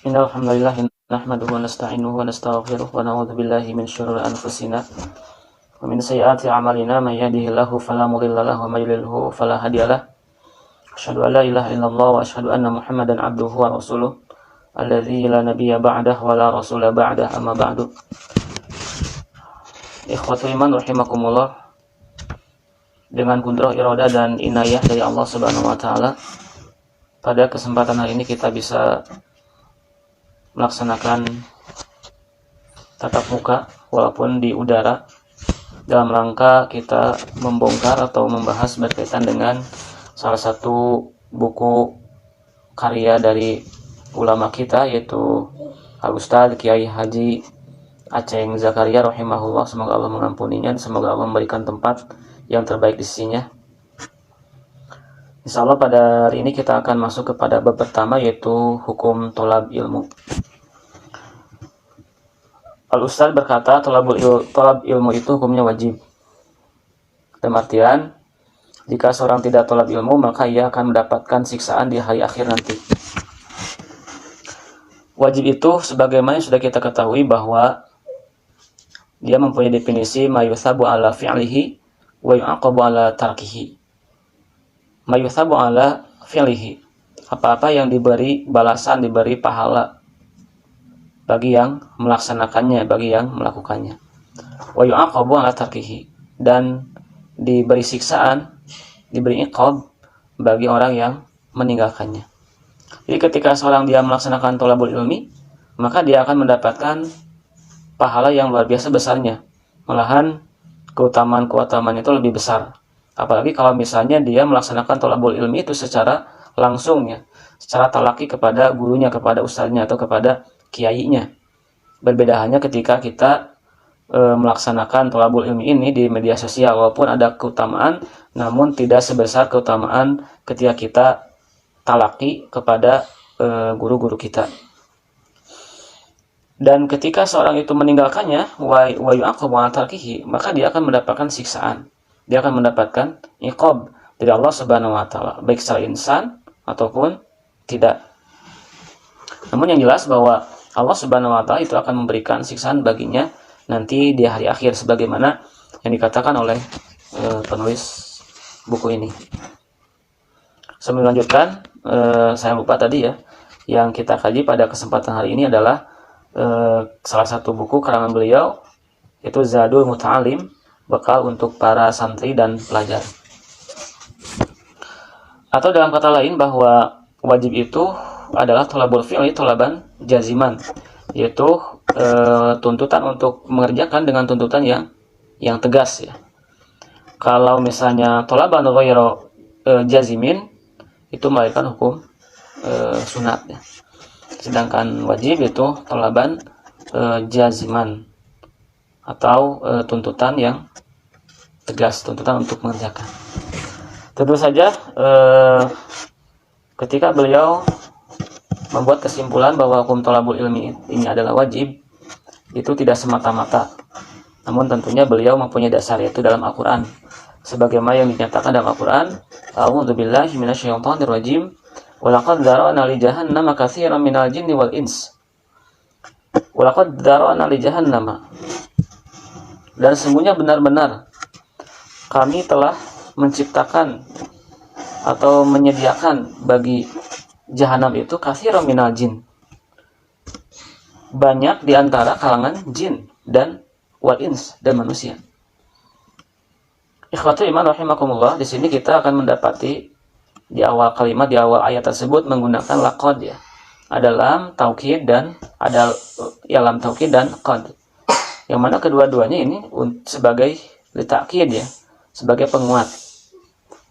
Innal hamdalillah nahmaduhu wa nasta'inuhu wa nastaghfiruh wa na'udzu billahi min syururi anfusina wa min sayyiati a'malina may yahdihillahu fala mudilla lahu wa may yudlilhu fala hadiyalah. Asyhadu an la ilaha illallah wa asyhadu anna Muhammadan abduhu wa rasuluh alladzi la nabiyya ba'dahu wa la rasula ba'dahu, amma ba'du. Ikhwatul iman rahimakumullah, dengan kudrah iradah dan inayah dari Allah Subhanahu wa taala, pada kesempatan hari ini kita bisa melaksanakan tatap muka walaupun di udara dalam rangka kita membongkar atau membahas berkaitan dengan salah satu buku karya dari ulama kita, yaitu Al-Ustadz Kiai Haji Aceng Zakaria rahimahullah. Semoga Allah mengampuninya dan semoga Allah memberikan tempat yang terbaik di sisinya. Insyaallah pada hari ini kita akan masuk kepada bab pertama, yaitu hukum tolab ilmu. Al-Ustadz berkata, tolab ilmu itu hukumnya wajib. Dalam artian, jika seorang tidak tolab ilmu, maka ia akan mendapatkan siksaan di hari akhir nanti. Wajib itu sebagaimana sudah kita ketahui bahwa dia mempunyai definisi mayuthabu ala fi'lihi wa yu'aqabu ala tarkihi. Mayuthabu ala fi'lihi, apa-apa yang diberi balasan, diberi pahala bagi yang melaksanakannya, bagi yang melakukannya. Wa yu'aqabu ala tarkihi, dan diberi siksaan, diberi iqab bagi orang yang meninggalkannya. Jadi ketika seorang dia melaksanakan tolabul ilmi, maka dia akan mendapatkan pahala yang luar biasa besarnya. Malahan keutamaan itu lebih besar. Apalagi kalau misalnya dia melaksanakan tolabul ilmi itu secara langsung, ya, secara talaki kepada gurunya, kepada ustadznya atau kepada kiainya. Berbeda hanya ketika kita melaksanakan tolabul ilmi ini di media sosial, walaupun ada keutamaan, namun tidak sebesar keutamaan ketika kita talaki kepada guru-guru kita. Dan ketika seorang itu meninggalkannya, wa yu'aqabu ala tarkihi, maka dia akan mendapatkan siksaan. Dia akan mendapatkan iqab dari Allah Subhanahu wa taala, baik secara insan ataupun tidak. Namun yang jelas bahwa Allah Subhanahu wa taala itu akan memberikan siksaan baginya nanti di hari akhir, sebagaimana yang dikatakan oleh penulis buku ini. Sebelum melanjutkan, saya lupa tadi, ya, yang kita kaji pada kesempatan hari ini adalah salah satu buku karangan beliau, yaitu Zadul Muta'alim, bekal untuk para santri dan pelajar. Atau dalam kata lain, bahwa wajib itu adalah tolabul fi'li tolaban jaziman, yaitu tuntutan untuk mengerjakan dengan tuntutan yang tegas, ya. Kalau misalnya tolaban ghairu jazimin, itu melahirkan hukum sunat, ya. Sedangkan wajib itu tolaban jaziman, atau tuntutan yang tegas, tuntutan untuk mengerjakan. Tentu saja ketika beliau membuat kesimpulan bahwa hukum tolabul ilmi ini adalah wajib, itu tidak semata-mata, namun tentunya beliau mempunyai dasar, yaitu dalam Al-Quran, sebagaimana yang dinyatakan dalam Al-Quran, a'udzubillahi minasyaitonir rajim, walaqad dzara'na li jahannama katsiran minal jinni wal ins. Walaqad dzara'na li jahannama, dan sesungguhnya benar-benar kami telah menciptakan atau menyediakan bagi jahanam itu katsiran minal jin, banyak di antara kalangan jin dan wal ins, dan manusia. Ikhwatul iman rahimakumullah, di sini kita akan mendapati di awal kalimat, di awal ayat tersebut menggunakan laqad, ya. Ada lam taukid dan ada lam taukid dan qad, yang mana kedua-duanya ini sebagai litakid, ya, sebagai penguat.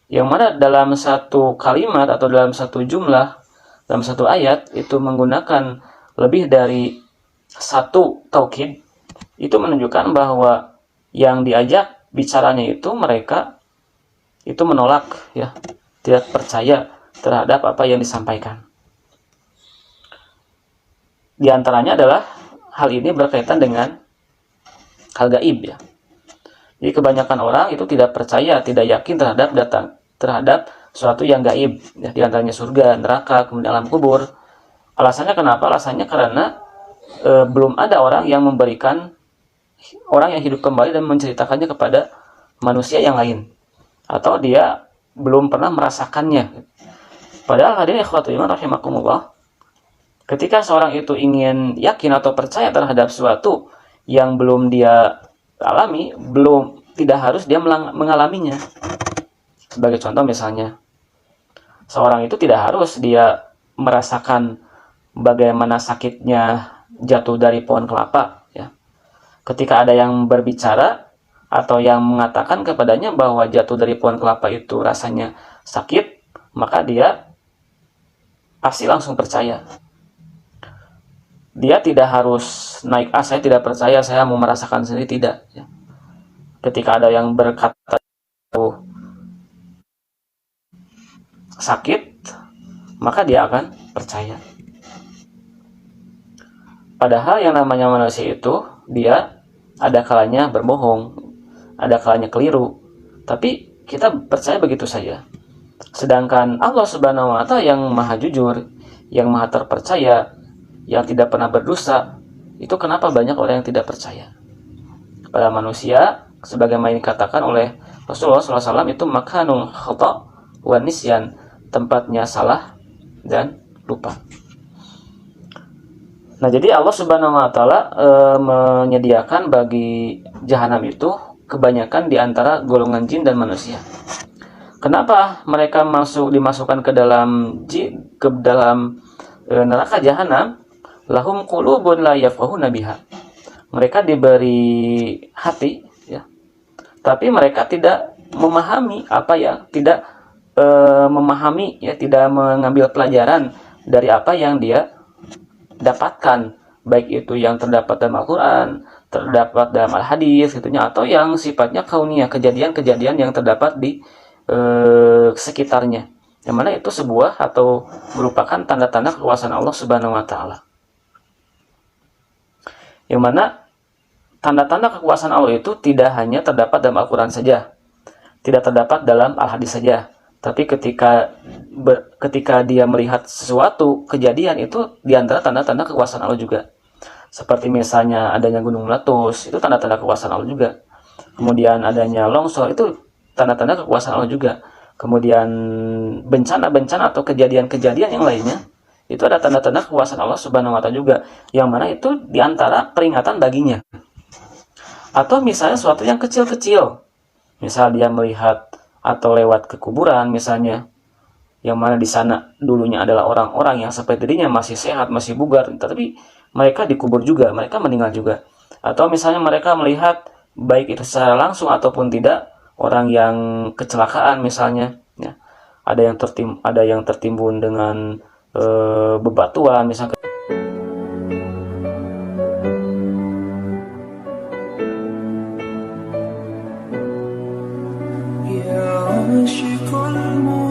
Yang mana dalam satu kalimat atau dalam satu jumlah, dalam satu ayat itu menggunakan lebih dari satu taukid, itu menunjukkan bahwa yang diajak bicaranya itu mereka itu menolak, ya, tidak percaya terhadap apa yang disampaikan. Di antaranya adalah hal ini berkaitan dengan hal gaib, ya. Jadi kebanyakan orang itu tidak percaya, tidak yakin terhadap suatu yang gaib, ya, di antaranya surga, neraka, kemudian alam kubur. Alasannya kenapa? Alasannya karena belum ada orang yang memberikan orang yang hidup kembali dan menceritakannya kepada manusia yang lain, atau dia belum pernah merasakannya. Padahal hadirin ikhwatul iman rahimakumullah, ketika seorang itu ingin yakin atau percaya terhadap sesuatu yang belum dia alami, tidak harus dia mengalaminya. Sebagai contoh misalnya, seorang itu tidak harus dia merasakan bagaimana sakitnya jatuh dari pohon kelapa, ya. Ketika ada yang berbicara atau yang mengatakan kepadanya bahwa jatuh dari pohon kelapa itu rasanya sakit, maka dia pasti langsung percaya. Dia tidak harus naik, saya tidak percaya, saya mau merasakan sendiri, tidak, ya. Ketika ada yang berkata sakit, maka dia akan percaya. Padahal yang namanya manusia itu, dia ada kalanya berbohong, ada kalanya keliru, tapi kita percaya begitu saja. Sedangkan Allah Subhanahu wa Ta'ala yang maha jujur, yang maha terpercaya, yang tidak pernah berdosa, itu kenapa banyak orang yang tidak percaya pada manusia? Sebagaimana dikatakan oleh Rasulullah SAW, itu makanul khata' wa nisyan, tempatnya salah dan lupa. Nah, jadi Allah Subhanahu wa Ta'ala menyediakan bagi jahanam itu kebanyakan di antara golongan jin dan manusia. Kenapa mereka dimasukkan ke dalam neraka jahanam? Lahum qulubun la yafqahuna biha. Mereka diberi hati, ya, tapi mereka tidak memahami tidak memahami, ya, tidak mengambil pelajaran dari apa yang dia dapatkan, baik itu yang terdapat dalam Al-Quran, terdapat dalam Al-Hadis, gitunya, atau yang sifatnya kauniyah, kejadian-kejadian yang terdapat di sekitarnya, yang mana itu sebuah atau merupakan tanda-tanda kekuasaan Allah Subhanahu wa Ta'ala. Yang mana tanda-tanda kekuasaan Allah itu tidak hanya terdapat dalam Al-Quran saja, tidak terdapat dalam Al-Hadis saja, tapi ketika dia melihat sesuatu kejadian, itu diantara tanda-tanda kekuasaan Allah juga. Seperti misalnya adanya gunung meletus, itu tanda-tanda kekuasaan Allah juga. Kemudian adanya longsor, itu tanda-tanda kekuasaan Allah juga. Kemudian bencana-bencana atau kejadian-kejadian yang lainnya, itu ada tanda-tanda kekuasaan Allah Subhanahu wa Ta'ala juga, yang mana itu diantara peringatan baginya. Atau misalnya sesuatu yang kecil-kecil, misal dia melihat atau lewat ke kuburan misalnya, yang mana di sana dulunya adalah orang-orang yang seperti dirinya masih sehat, masih bugar, tapi mereka dikubur juga, mereka meninggal juga. Atau misalnya mereka melihat, baik itu secara langsung ataupun tidak, orang yang kecelakaan misalnya, ya, ada yang tertimbun dengan bebatuan misalnya. يا عاشق الموت